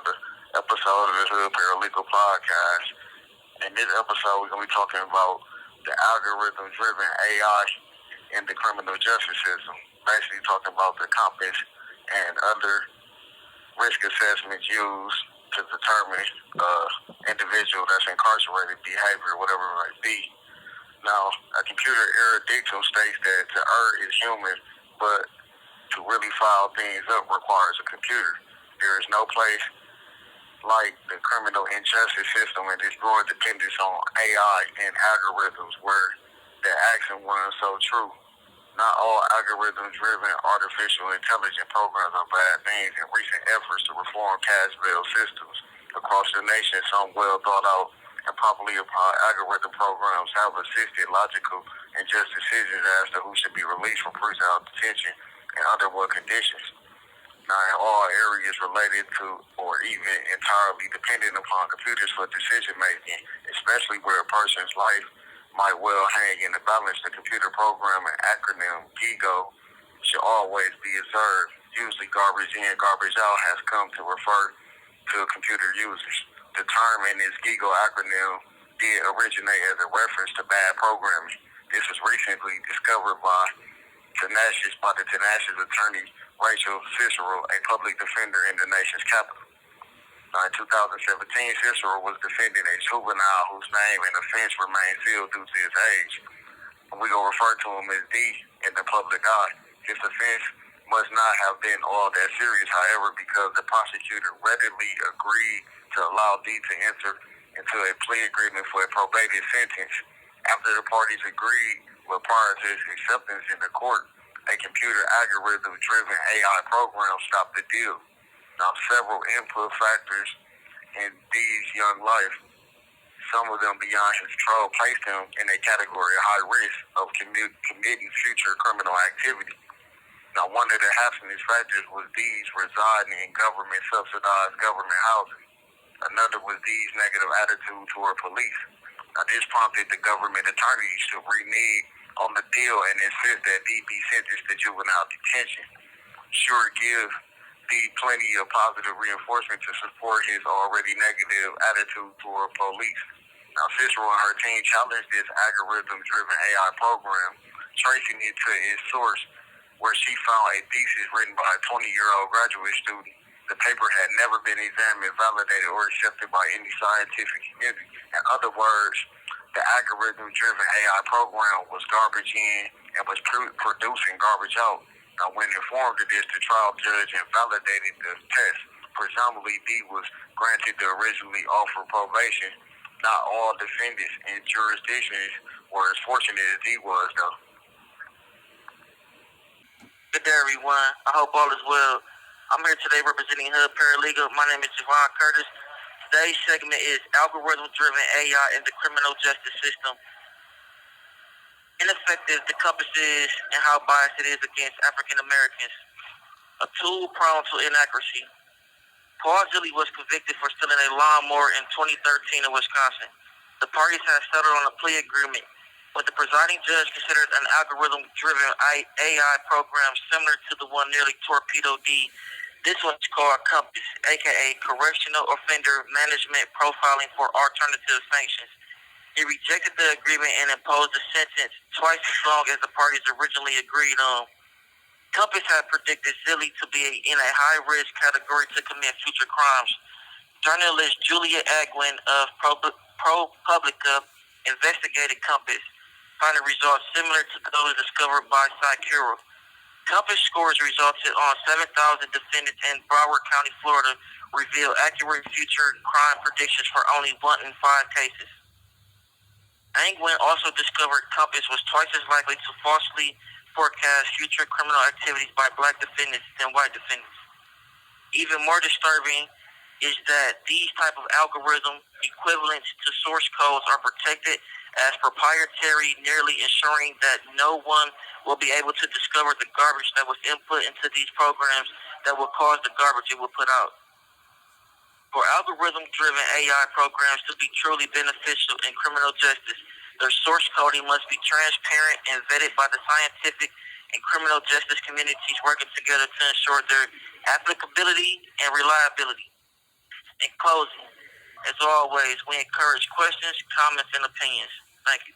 another episode of the Hood Paralegal Podcast. In this episode, we're going to be talking about the algorithm-driven AI in the criminal justice system. Basically talking about the compass and other risk assessments used to determine individual that's incarcerated behavior, whatever it might be. Now, a computer error dictum states that to err is human, but to really file things up requires a computer. There is no place like the criminal injustice system and its growing dependence on AI and algorithms where the action was so true. Not all algorithm-driven artificial intelligence programs are bad things, and recent efforts to reform cash bail systems across the nation, some well thought out and properly applied algorithm programs have assisted logical and just decisions as to who should be released from pretrial detention and under what conditions. Now, in all areas related to or even entirely dependent upon computers for decision making, especially where a person's life might well hang in the balance, the computer program and acronym GIGO should always be observed. Usually garbage in, garbage out has come to refer to computer users. The term in its GIGO acronym did originate as a reference to bad programming. This was recently discovered by the tenacious attorney Rachel Cicero, a public defender in the nation's capital. Now, in 2017, Cicero was defending a juvenile whose name and offense remained sealed due to his age. We're going to refer to him as D in the public eye. His offense must not have been all that serious, however, because the prosecutor readily agreed to allow D to enter into a plea agreement for a probated sentence. After the parties agreed, but prior to his acceptance in the court, a computer algorithm-driven AI program stopped the deal. Now, several input factors in D's young life, some of them beyond his control, placed him in a category of high risk of committing future criminal activity. Now, one of the happiest factors was D's residing in government-subsidized government housing. Another was D's negative attitude toward police. Now, this prompted the government attorneys to renege on the deal and insist that D be sentenced to juvenile detention. Sure, give D plenty of positive reinforcement to support his already negative attitude toward police. Now, Cicero and her team challenged this algorithm-driven AI program, tracing it to its source, where she found a thesis written by a 20-year-old graduate student. The paper had never been examined, validated, or accepted by any scientific community. In other words, the algorithm-driven AI program was garbage in and was producing garbage out. Now, when informed of this, the trial judge invalidated the test. Presumably, D was granted the originally offered probation. Not all defendants in jurisdictions were as fortunate as D was, though. Good day, everyone. I hope all is well. I'm here today representing Hood Paralegal. My name is Javon Curtis. Today's segment is algorithm-driven AI in the criminal justice system. Ineffective, the compass is, and how biased it is against African Americans. A tool prone to inaccuracy. Paul Gilly was convicted for stealing a lawnmower in 2013 in Wisconsin. The parties had settled on a plea agreement, but the presiding judge considered an algorithm-driven AI program similar to the one nearly torpedoed D. This one's called COMPASS, a.k.a. Correctional Offender Management Profiling for Alternative Sanctions. He rejected the agreement and imposed a sentence twice as long as the parties originally agreed on. COMPASS had predicted Zilli to be in a high-risk category to commit future crimes. Journalist Julia Agwin of ProPublica investigated COMPASS, finding results similar to those discovered by Cycura. COMPASS scores resulted on 7,000 defendants in Broward County, Florida, reveal accurate future crime predictions for only 1 in 5 cases. Angwin also discovered COMPASS was twice as likely to falsely forecast future criminal activities by black defendants than white defendants. Even more disturbing is that these type of algorithm equivalents to source codes are protected as proprietary, nearly ensuring that no one will be able to discover the garbage that was input into these programs that will cause the garbage it will put out. For algorithm-driven AI programs to be truly beneficial in criminal justice, their source coding must be transparent and vetted by the scientific and criminal justice communities working together to ensure their applicability and reliability. In closing, as always, we encourage questions, comments, and opinions. Thank you.